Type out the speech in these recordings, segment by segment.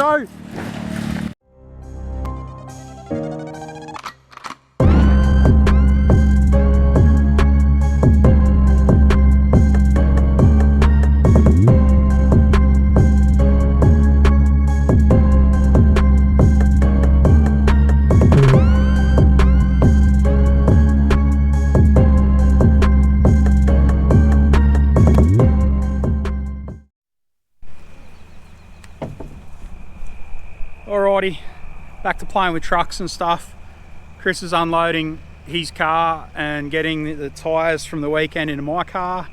go. Alrighty, back to playing with trucks and stuff. Chris is unloading his car and getting the tyres from the weekend into my car.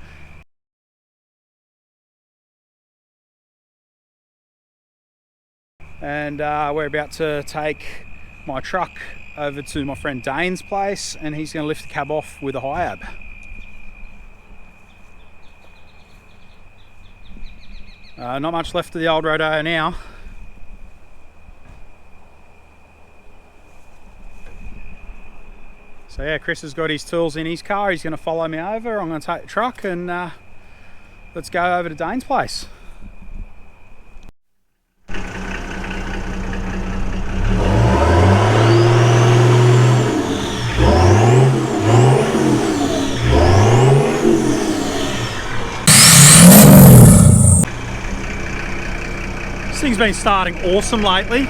And we're about to take my truck over to my friend Dane's place, and he's going to lift the cab off with a high-ab. Not much left of the old Rodeo now. So yeah, Chris has got his tools in his car. He's going to follow me over. I'm going to take the truck and let's go over to Dane's place. This thing's been starting awesome lately.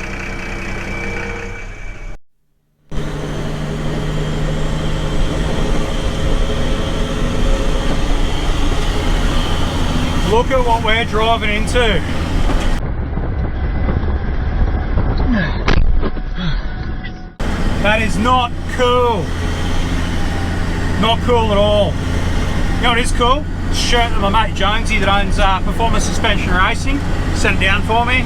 Look at what we're driving into. That is not cool. Not cool at all. You know what is cool? A shirt that my mate Jonesy that owns Performance Suspension Racing sent down for me.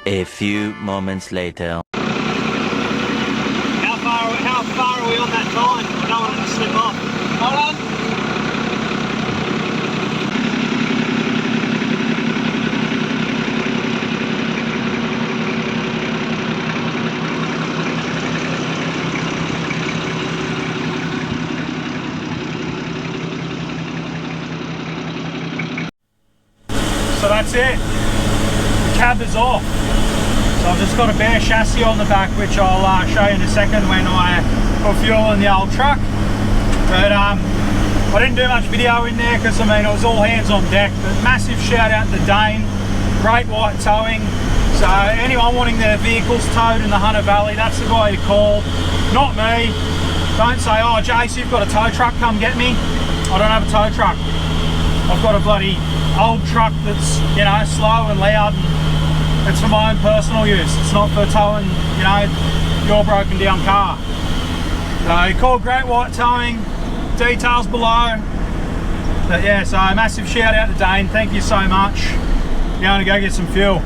A few moments later. How far are we on that time? I don't want it to slip off. Hold on. So that's it, the cab is off. So I've just got a bare chassis on the back, which I'll show you in a second when I put fuel in the old truck. But I didn't do much video in there because I mean it was all hands on deck. But massive shout out to Dane, Great White Towing. So anyone wanting their vehicles towed in the Hunter Valley, that's the guy to call, not me. Don't say, oh Jace, you've got a tow truck, come get me. I don't have a tow truck. I've got a bloody old truck that's, you know, slow and loud, and it's for my own personal use. It's not for towing, you know, your broken down car. So call Great White Towing, details below. But yeah, so massive shout out to Dane, thank you so much. Going to go get some fuel.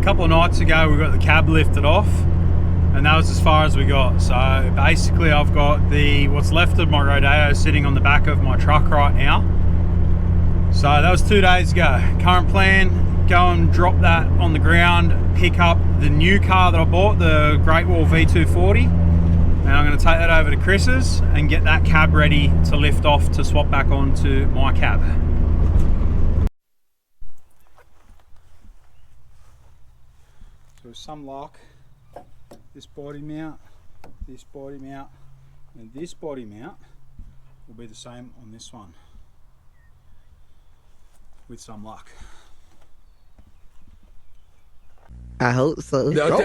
A couple of nights ago we got the cab lifted off and that was as far as we got. So basically I've got what's left of my Rodeo sitting on the back of my truck right now. So that was 2 days ago. Current plan, go and drop that on the ground, pick up the new car that I bought, the Great Wall V240, and I'm going to take that over to Chris's and get that cab ready to lift off to swap back onto my cab. So with some luck, this body mount, and this body mount will be the same on this one, with some luck. I hope so. Okay.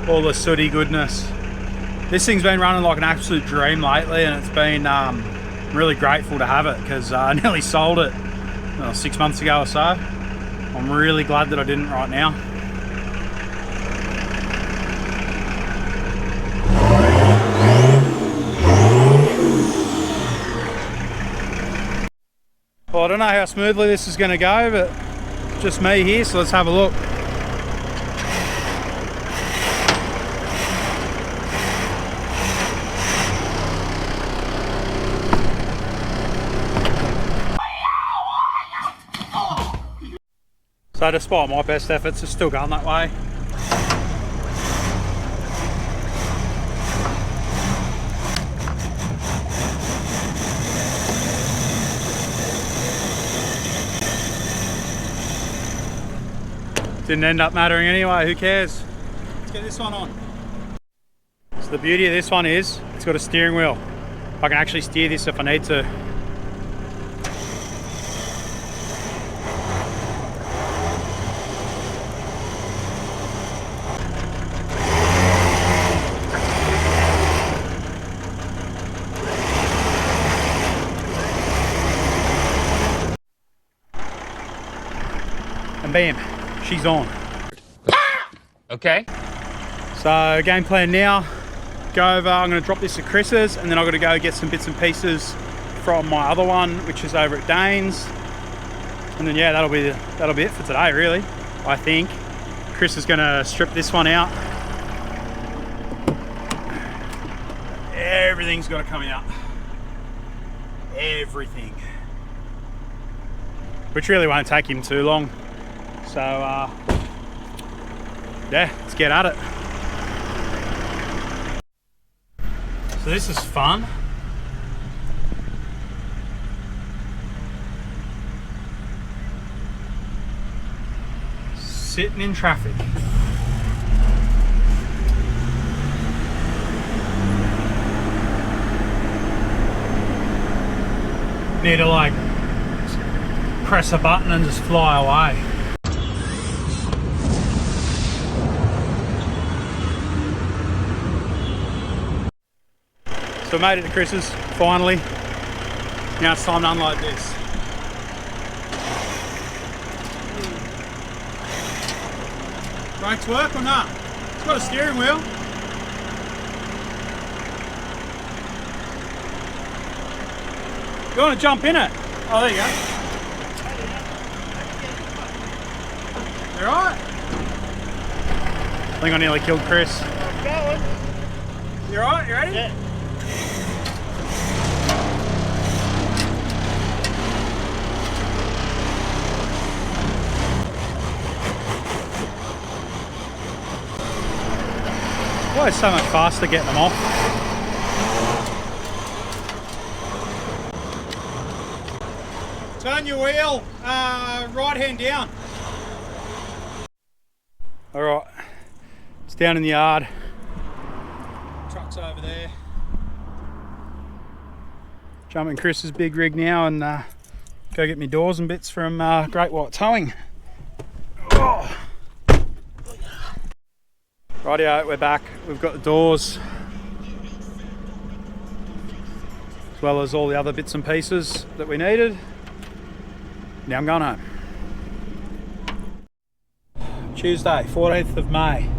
All the sooty goodness. This thing's been running like an absolute dream lately, and it's been really grateful to have it because I nearly sold it 6 months ago or so. I'm really glad that I didn't right now. Well, I don't know how smoothly this is going to go, but just me here, so let's have a look. So despite my best efforts, it's still going that way. Didn't end up mattering anyway, who cares? Let's get this one on. So the beauty of this one is, it's got a steering wheel. I can actually steer this if I need to. And bam, she's on. Okay. So game plan now, go over, I'm gonna drop this at Chris's, and then I've gotta go get some bits and pieces from my other one, which is over at Dane's. And then yeah, that'll be it for today really, I think. Chris is gonna strip this one out. Everything's gotta come out. Everything. Which really won't take him too long. So yeah, let's get at it. So this is fun. Sitting in traffic. Need to like press a button and just fly away. So I made it to Chris's, finally. Now it's time to unload this. Brakes work or not? It's got a steering wheel. You want to jump in it? Oh, there you go. You alright? I think I nearly killed Chris. You alright? You ready? Yeah. Why is so much faster getting them off? Turn your wheel, right hand down. All right, it's down in the yard. Truck's over there. Jump in Chris's big rig now and go get me doors and bits from Great White Towing. Oh. Rightio, we're back. We've got the doors, as well as all the other bits and pieces that we needed. Now I'm going home. Tuesday, 14th of May.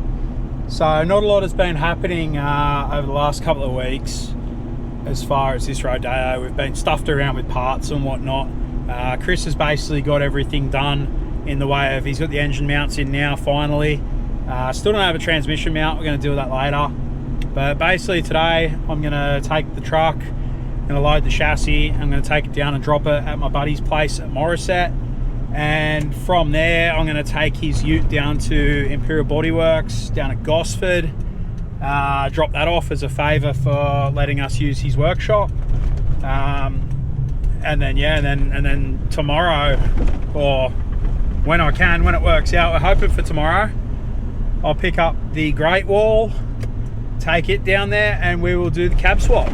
So not a lot has been happening over the last couple of weeks as far as this Rodeo. We've been stuffed around with parts and whatnot. Chris has basically got everything done in the way of, he's got the engine mounts in now finally. Still don't have a transmission mount, we're going to deal with that later. But basically today I'm going to take the truck, I'm going to load the chassis, I'm going to take it down and drop it at my buddy's place at Morisset. And from there I'm going to take his ute down to Imperial Bodyworks down at Gosford. Drop that off as a favour for letting us use his workshop. And then yeah, and then tomorrow, or when I can, when it works out, we're hoping for tomorrow, I'll pick up the Great Wall, take it down there, and we will do the cab swap.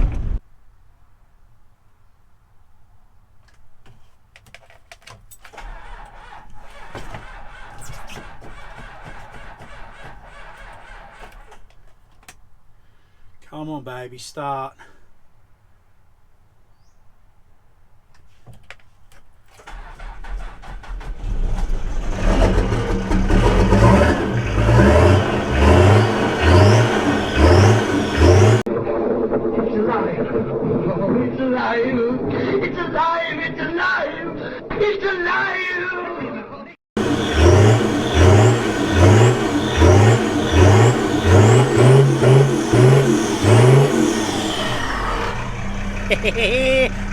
Come on, baby, start.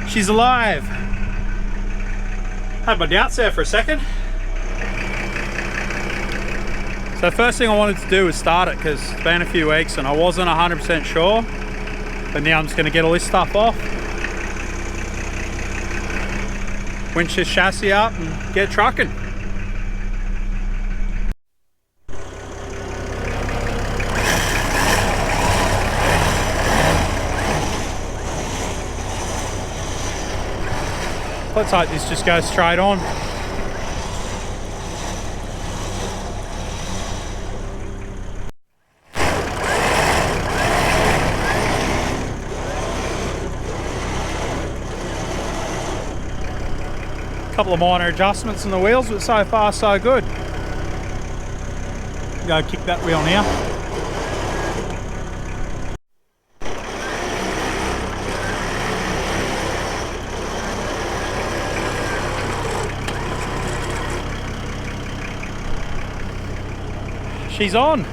She's alive. Had my doubts there for a second. So the first thing I wanted to do was start it because it's been a few weeks and I wasn't 100% sure. But now I'm just going to get all this stuff off. Winch this chassis up and get trucking. Let's hope this just goes straight on. Couple of minor adjustments in the wheels, but so far so good. Go kick that wheel now. She's on.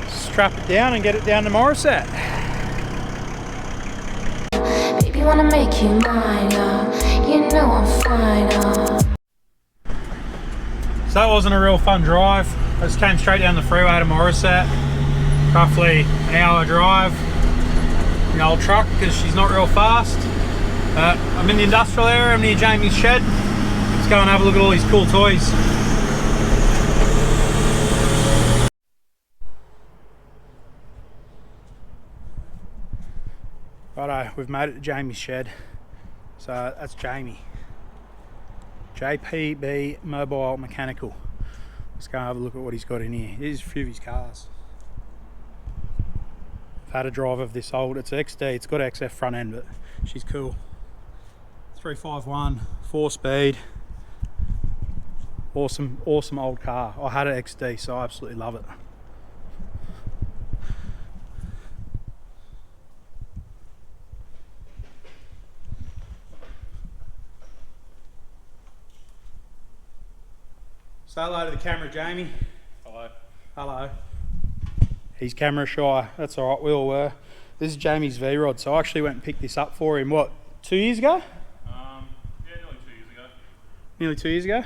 Strap it down and get it down to Morissette. Baby, wanna make you mine, you know I'm fine, So that wasn't a real fun drive. I just came straight down the freeway to Morissette. Roughly an hour drive in the old truck because she's not real fast. I'm in the industrial area, I'm near Jamie's shed. Let's go and have a look at all these cool toys. Righto, we've made it to Jamie's shed. So that's Jamie. JPB Mobile Mechanical. Let's go and have a look at what he's got in here. Here's a few of his cars. I've had a drive of this old, it's XD, it's got XF front end, but she's cool. 351, 4-speed. Awesome old car. I had an XD, so I absolutely love it. Say hello to the camera, Jamie. Hello. Hello. He's camera shy. That's all right, we all were. This is Jamie's V-Rod, so I actually went and picked this up for him, what, 2 years ago? Yeah, nearly 2 years ago. Nearly 2 years ago?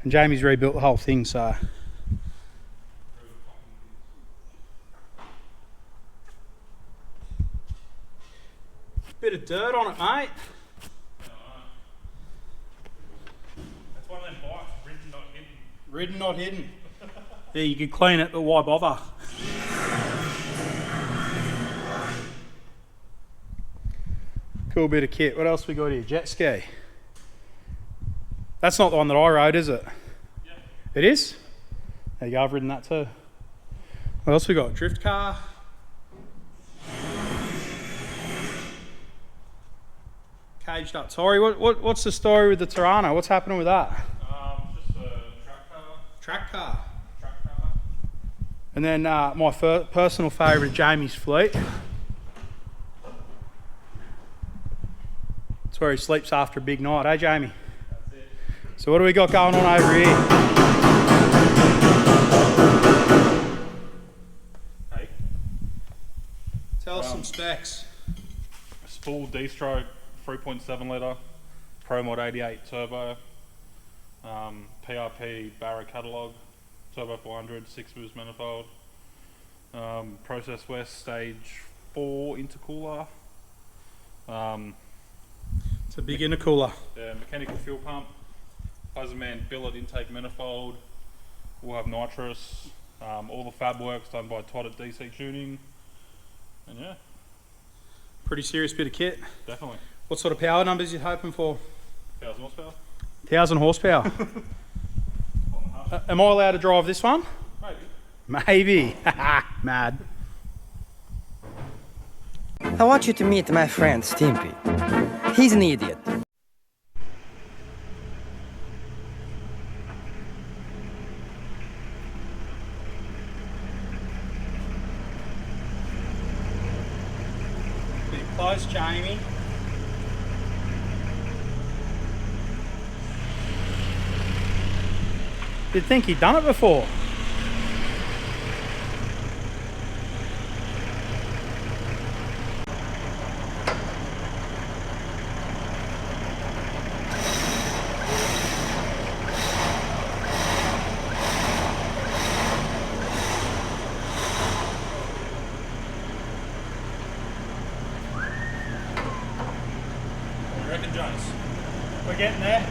And Jamie's rebuilt the whole thing, so. Bit of dirt on it, mate. That's one of them bikes, ridden not hidden. Ridden, not hidden. Yeah, you could clean it, but why bother? Cool bit of kit. What else we got here? Jet ski. That's not the one that I rode, is it? Yeah. It is? There you go, I've ridden that too. What else we got? Drift car. Caged up Tory. What's the story with the Tirana? What's happening with that? Just a track car. Track car. Track car. And then my personal favourite, Jamie's fleet. That's where he sleeps after a big night, eh, Jamie? That's it. So what do we got going on over here? Hey. Tell us some specs. Full D-stroke, 3.7 litre, Pro Mod 88 turbo, PRP Barra catalogue, turbo 400, 6 boost manifold, Process West stage 4 intercooler. It's a big intercooler. Yeah, mechanical fuel pump, Buzzerman billet intake manifold. We'll have nitrous. All the fab work's done by Todd at DC Tuning. And yeah, Pretty serious bit of kit. definitely. What sort of power numbers you hoping for? 1,000 horsepower. 1,000 horsepower. Am I allowed to drive this one? Maybe. Maybe. Mad. I want you to meet my friend Stimpy. He's an idiot. Bit close, Jamie. You'd think he'd done it before. apologise. We're getting there.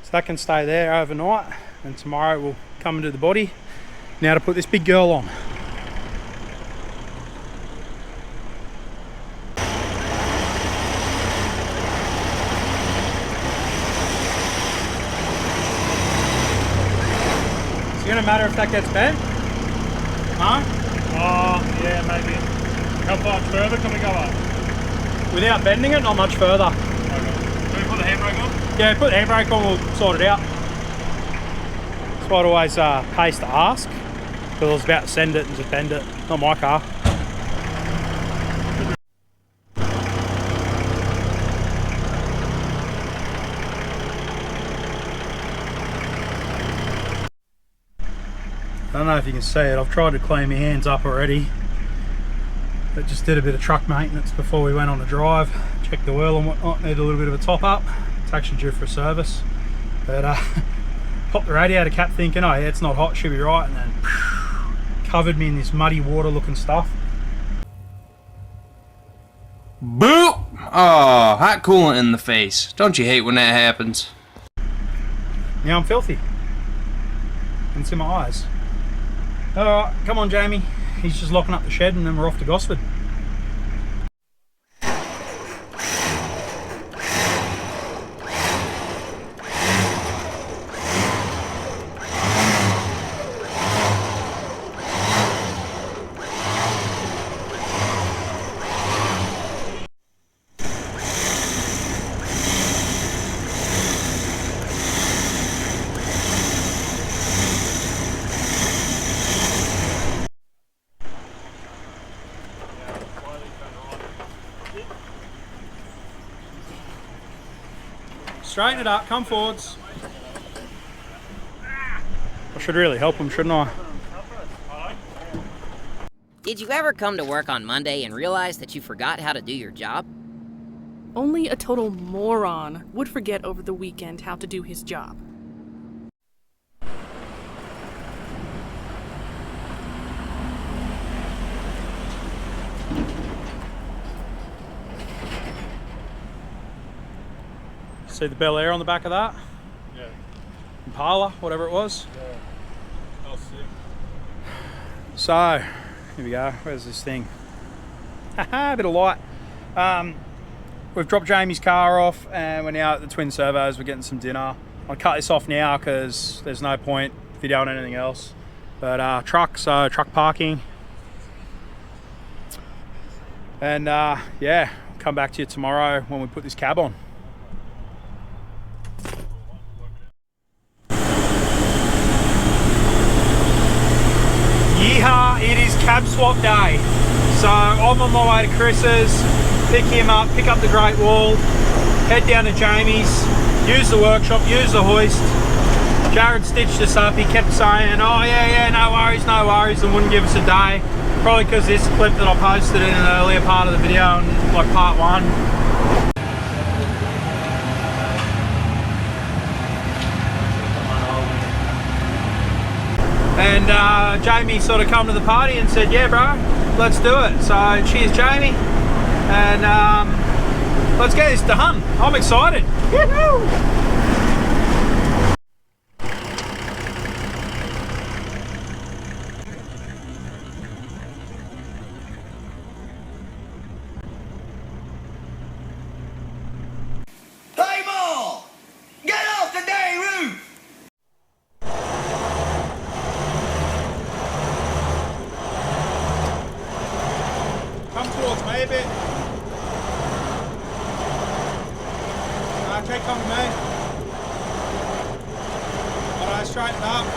So that can stay there overnight, and tomorrow we'll come and do the body. Now to put this big girl on. Is it gonna matter if that gets bent? No? Oh, yeah, maybe. How far further can we go up? Without bending it, not much further. Okay. Do we put the handbrake on? Yeah, put the handbrake on, we'll sort it out. That's why it always pays to ask. Because I was about to send it and just bend it. Not my car. I don't know if you can see it, I've tried to clean my hands up already. But just did a bit of truck maintenance before we went on a drive. Checked the oil and whatnot, need a little bit of a top up. It's actually due for a service. But popped the radiator cap thinking, oh yeah, it's not hot, should be right. And then covered me in this muddy water looking stuff. Boop! Oh, hot coolant in the face. Don't you hate when that happens? Now I'm filthy. And it's in my eyes. Alright, come on Jamie. He's just locking up the shed and then we're off to Gosford. Straighten it up, come forwards. I should really help him, shouldn't I? Did you ever come to work on Monday and realize that you forgot how to do your job? Only a total moron would forget over the weekend how to do his job. See the Bel Air on the back of that? Yeah. Impala, whatever it was. Yeah. Oh, sick. So, here we go. Where's this thing? Haha, a bit of light. We've dropped Jamie's car off and we're now at the Twin Servos. We're getting some dinner. I'll cut this off now because there's no point videoing anything else. But truck parking. And yeah, come back to you tomorrow when we put this cab on. Yeehaw, it is cab swap day. So I'm on my way to Chris's, pick him up, pick up the Great Wall, head down to Jamie's, use the workshop, use the hoist. Jared stitched us up, he kept saying, oh yeah, no worries, and wouldn't give us a day. Probably because this clip that I posted in an earlier part of the video, like part one. And Jamie sort of come to the party and said, yeah bro, let's do it. So cheers Jamie, and let's get this done. I'm excited. Woo-hoo! Come towards me a bit. Okay, come with me. Alright, straighten up.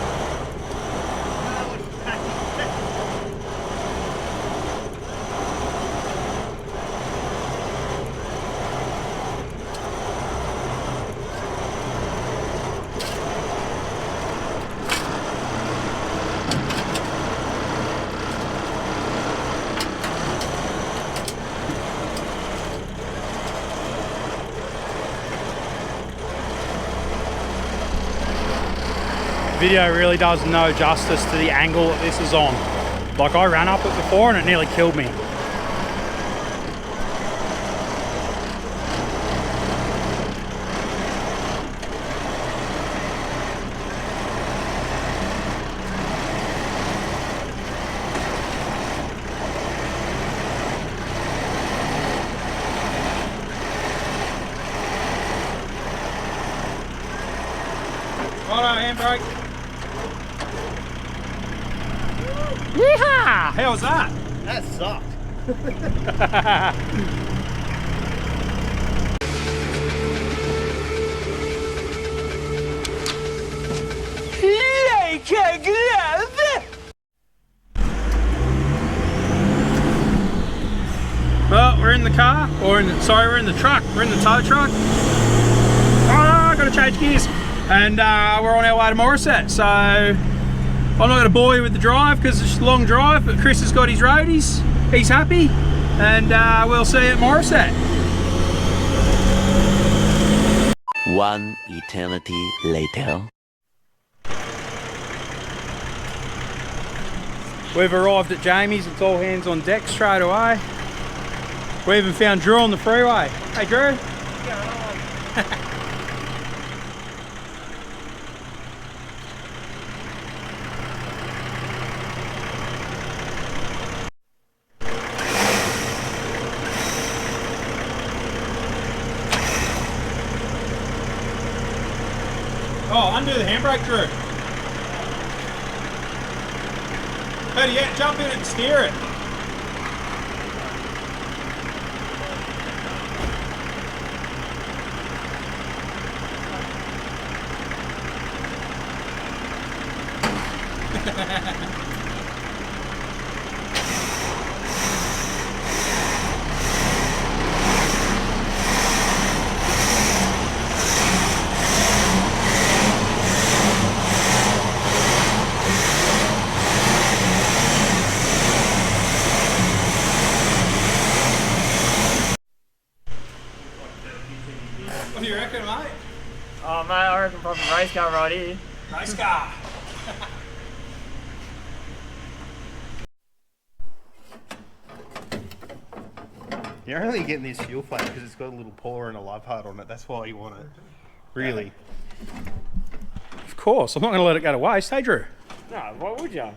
video really does no justice to the angle that this is on. Like, I ran up it before and it nearly killed me. Righto, handbrake. Yeehaw! How was that? That sucked. Like a glove! Well, we're in the car, sorry, we're in the truck. We're in the tow truck. Oh, gotta change gears. And we're on our way to Morisset. So I'm not going to bore you with the drive because it's a long drive, but Chris has got his roadies. He's happy, and we'll see you at Morisset. One eternity later. We've arrived at Jamie's. It's all hands on deck straight away. We even found Drew on the freeway. Hey, Drew. Oh, undo the handbrake, Drew. Better yet, jump in and steer it. What do you reckon, mate? Oh mate, I reckon probably race car right here. Race car. You're only getting this fuel flat because it's got a little paw and a love heart on it. That's why you want it. Really? Of course, I'm not going to let it go to waste. Hey, Drew. No, why would you?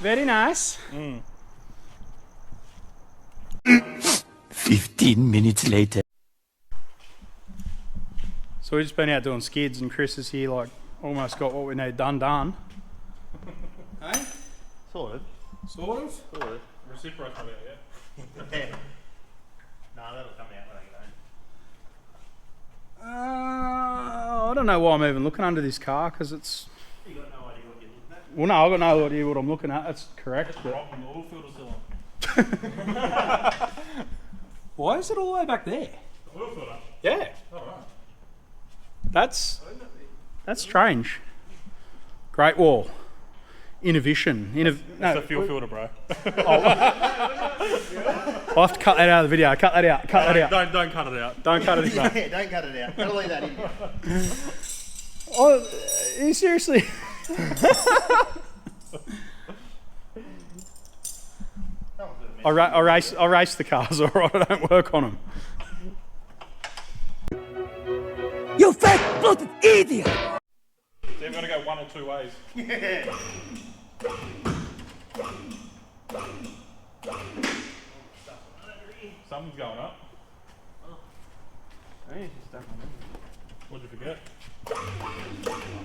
Very nice. 15 minutes later. So we've just been out doing skids and Chris is here like almost got what we need done. Hey? Sort of. Sort of? Sort of. Reciprocated, yeah. No, that'll come out when I get home. I don't know why I'm even looking under this car, because it's... You got no idea what you're looking at? Well, no, I've got no idea what I'm looking at. That's correct. But... Rock the oil filter's still on. Why is it all the way back there? The oil filter? Yeah. Alright. That's strange. Great Wall. Innovation. It's a fuel filter, bro. I'll have to cut that out of the video. Cut that out. Cut that out. Don't cut it out. Don't cut it out. Yeah, don't cut it out. Gotta leave that in. Oh, are you seriously? I'll race the cars, alright? I don't work on them. You fat bloated idiot! So you've got to go one or two ways. Yeah. Something's going up. What'd you forget? I'm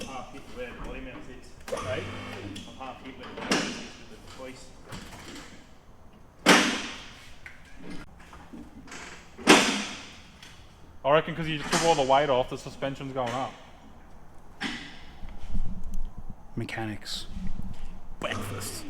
half hit where the body mount sits. Hey? I'm half hit where the body mount sits with the hoist. I reckon because you just took all the weight off, the suspension's going up. Mechanics. Breakfast.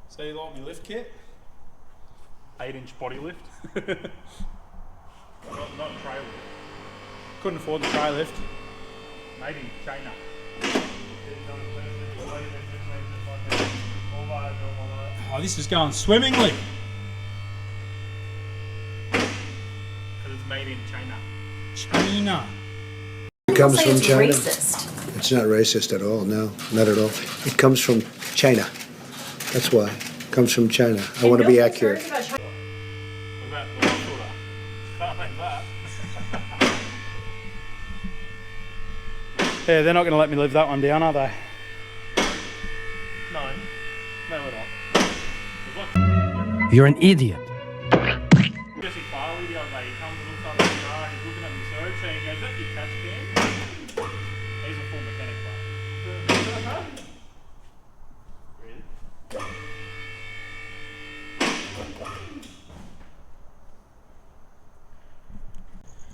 So you like my lift kit? 8-inch body lift. not a tray lift. Couldn't afford the tray lift. Made in China. Oh, this is going swimmingly. Because it's made in China. China. It comes from China. It's not racist at all. No, not at all. It comes from China. That's why. It comes from China. I want to be accurate. What about the oil filter? Can't make that. Yeah, they're not going to let me live that one down, are they? No. No, we're not. You're an idiot. Jesse Harley the other day, he comes and looks up at the car, he's looking at me search and he goes, "Is that your catch can?" He's a full mechanic, bro. Really?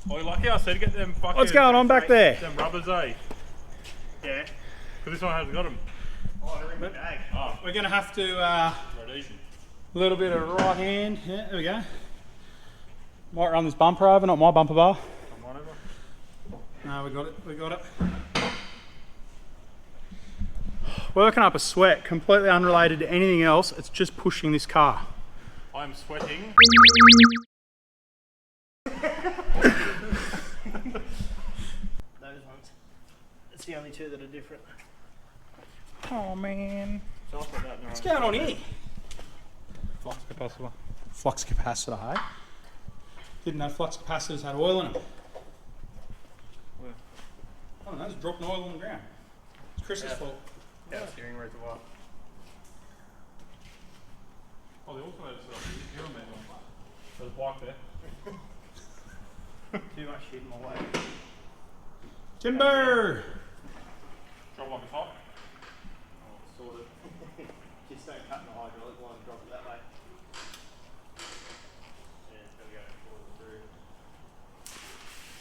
Oh, you're lucky I said get them fucking... What's going on back there? Them rubbers, eh? Yeah. Because this one hasn't got them. Oh, they're in my bag. Oh, We're going to have to... Rhodesian. A little bit of right hand. Yeah, there we go. Might run this bumper over, not my bumper bar. Come on over. No, we got it. We got it. Working up a sweat, completely unrelated to anything else. It's just pushing this car. I'm sweating. Those ones. It's the only two that are different. Oh man. So I'll put that in the What's going on here? Flux capacitor. Flux capacitor, hey? Didn't know flux capacitors had oil in them. Where? I don't know, just dropping oil on the ground. It's Chris's fault. Yeah, steering reservoir. Oh, they also had a zero man on. There's a block there. Too much shit in my way. Timber! Drop like a top. Oh, sorted. Just don't cut in the hydraulic line and drop it that way. Yeah, it's going to go forward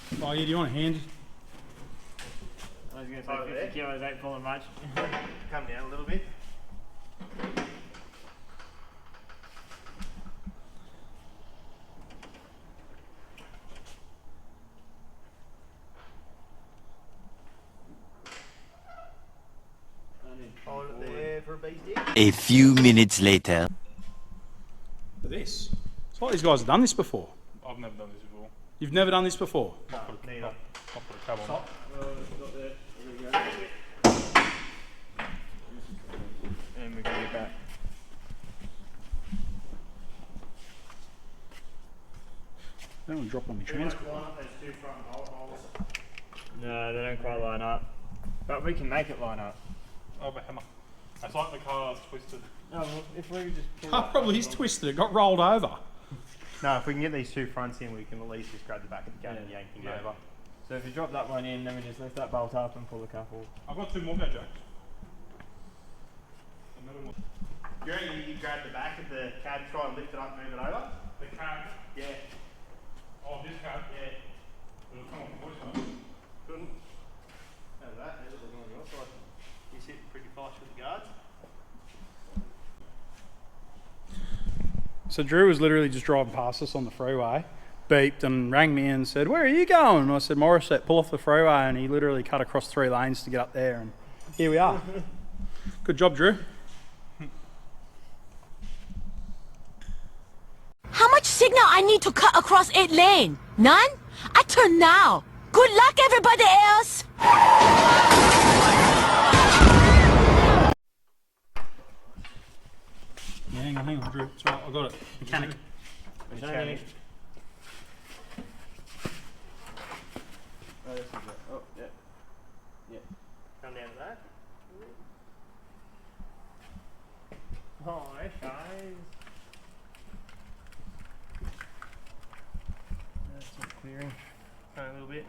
through. Oh yeah, do you want a hand? I was going to say 50 kilos ain't pulling much. Come down a little bit. Hold it there for a beast dip. A few minutes later. This. It's like these guys have done this before. I've never done this before. You've never done this before? No, neither. I'll put a cab on it. And we're going to get back. Don't want to drop on my transport. No, they don't quite line up. But we can make it line up. Oh, but hammer. It's like the car's twisted. Oh, well, if we just pull Car probably is twisted, it got rolled over. No, if we can get these two fronts in, we can at least just grab the back of the gun and yank things over. So if you drop that one in, then we just lift that bolt up and pull the couple. I've got 2 more bad jacks. You reckon you grab the back of the cab, try and lift it up, move it over? The cab? Yeah. Oh, this cab? Yeah. It'll come off the voice, huh? Couldn't. How's that? How's it looking on your side? You sitting pretty flush with the guards? So Drew was literally just driving past us on the freeway, beeped and rang me and said, "Where are you going?" And I said, "Morissette, pull off the freeway," and he literally cut across 3 lanes to get up there, and here we are. Good job, Drew. How much signal I need to cut across 8 lane? None? I turn now. Good luck, everybody else. Yeah, hang on, Drew. It's right, I got it. Mechanic. Mechanic. Oh, this is it. Oh, yeah. Yeah. Come down to that. Oh, nice guys. That's just clearing. Try a little bit.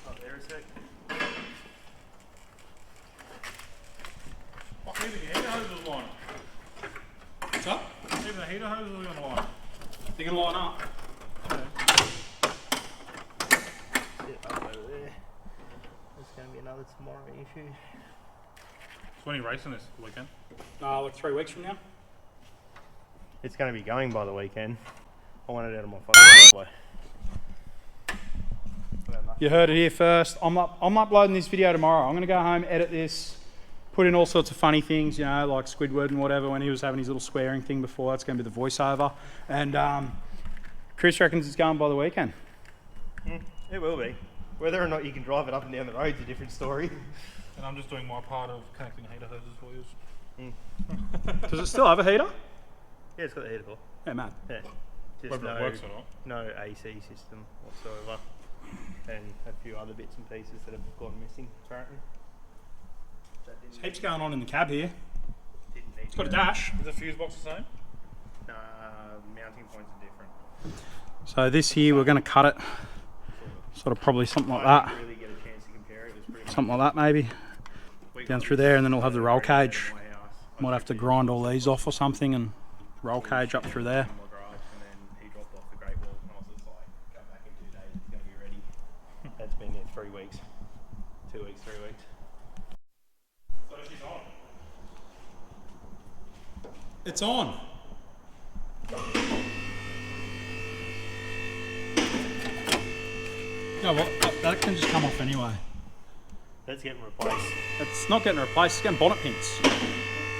Oh, there a sec. Fuck, even the heater hose is lining. What's up? Even the heater hose is going to line. They're going to line up. Sit up over there. It's going to be another tomorrow issue. So when are you racing this weekend? Like 3 weeks from now. It's going to be going by the weekend. I want it out of my fucking driveway. You heard it here first. I'm uploading this video tomorrow. I'm going to go home, edit this, put in all sorts of funny things, you know, like Squidward and whatever when he was having his little swearing thing before. That's going to be the voiceover. And Chris reckons it's going by the weekend. It will be. Whether or not you can drive it up and down the road is a different story. And I'm just doing my part of connecting heater hoses for you. Does it still have a heater? Yeah, it's got the heater core. Yeah, man. Yeah. Just Whether it works or not. No AC system whatsoever. And a few other bits and pieces that have gone missing, apparently. There's heaps going on in the cab here. Didn't need It's got a dash. Is the fuse box the same? Mounting points are different. So this here, we're going to cut it. Sort of probably something like I that. didn't really get a chance to compare it. It was pretty Something like that maybe. Down through there, and then it'll have the roll cage. Might have to grind all these off or something and roll cage up through there. And then he dropped off the Great Wall and I was just like, come back in 2 days, it's going to be ready. That's been there 3 weeks. 2 weeks, 3 weeks. So she's on. It's on. You know what? That can just come off anyway. That's getting replaced. It's not getting replaced, it's getting bonnet pins.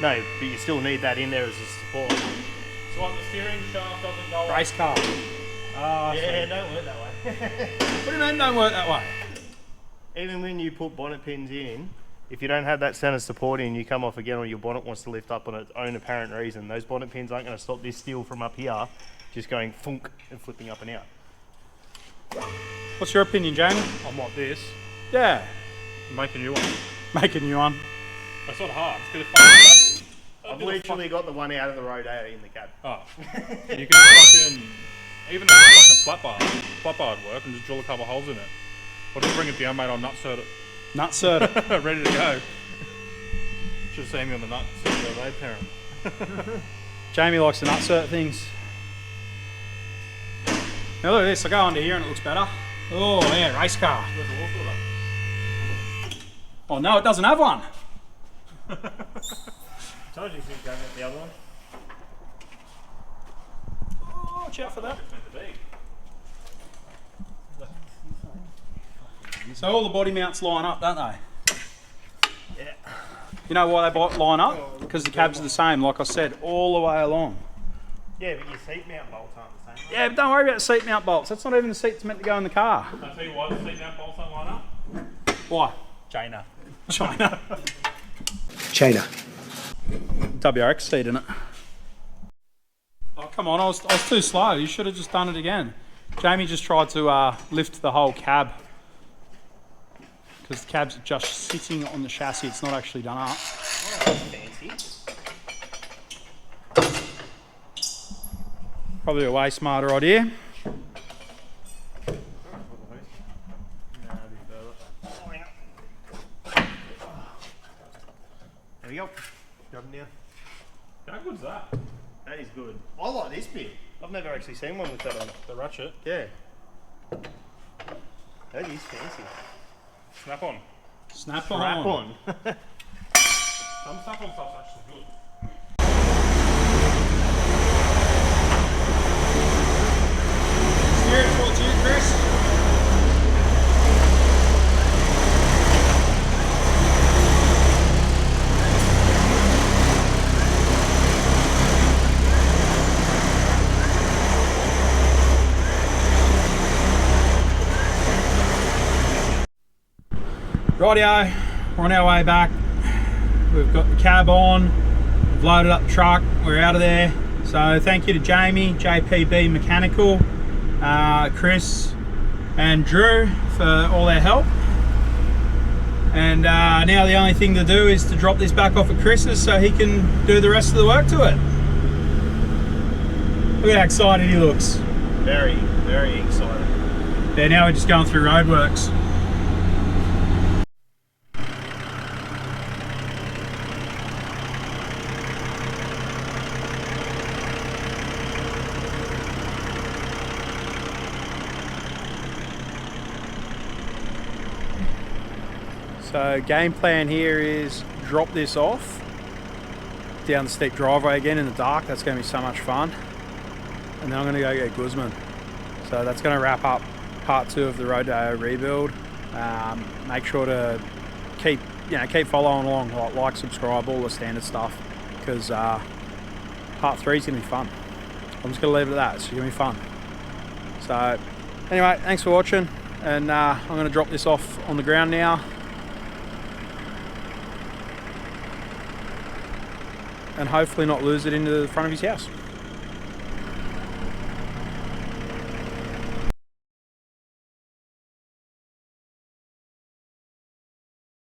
No, but you still need that in there as a support. So what, the steering shaft doesn't go Race car. Yeah, don't work that way. What do you mean don't work that way? Even when you put bonnet pins in, if you don't have that centre support in, you come off again or your bonnet wants to lift up on its own apparent reason. Those bonnet pins aren't going to stop this steel from up here just going thunk and flipping up and out. What's your opinion, Jamie? on what this. Yeah. Make a new one. Make a new one. That's not hard. It's gonna fucking I've literally got the one out of the Rodeo in the cab. Oh. You can fucking even a fucking flat bar would work and just drill a couple holes in it. Or just bring it down, mate, I'll nutsert it. Nutsert it. Ready to go. Should have seen me on the nuts the other day, Taryn. Jamie likes to nutsert things. Now look at this, I go under here and it looks better. Oh yeah, race car. Where's the wall filter? Oh no, it doesn't have one. Told you to go get the other one. Oh, watch out for that. So all the body mounts line up, don't they? Yeah. You know why they line up? Because the cabs are the same, like I said, all the way along. Yeah, but your seat mount bolts aren't the same. Yeah, but don't worry about the seat mount bolts. That's not even the seat that's meant to go in the car. I'll tell you why the seat mount bolts don't line up. Why? China. China. China. WRX seat in it. Oh, come on, I was too slow. You should have just done it again. Jamie just tried to lift the whole cab. Because the cab's just sitting on the chassis, it's not actually done up. Oh, fancy. Probably a way smarter idea. There we go. Drop them down. How good's that? That is good. I like this bit. I've never actually seen one with that on it. The ratchet? Yeah. That is fancy. Snap on. Snap Strap on. Some snap on stuff's actually good. Steer it towards you, Chris. Rightio, we're on our way back. We've got the cab on, we've loaded up the truck, we're out of there. So thank you to Jamie, JPB Mechanical, Chris and Drew for all their help. And now the only thing to do is to drop this back off at Chris's so he can do the rest of the work to it. Look at how excited he looks. Very, very excited. Yeah, now we're just going through roadworks. So game plan here is drop this off down the steep driveway again in the dark. That's going to be so much fun. And then I'm going to go get Guzman. So that's going to wrap up part 2 of the Rodeo Rebuild. Make sure to keep following along, like, subscribe, all the standard stuff, because part 3 is going to be fun. I'm just going to leave it at that. It's going to be fun. So anyway, thanks for watching, and I'm going to drop this off on the ground now. And hopefully not lose it into the front of his house.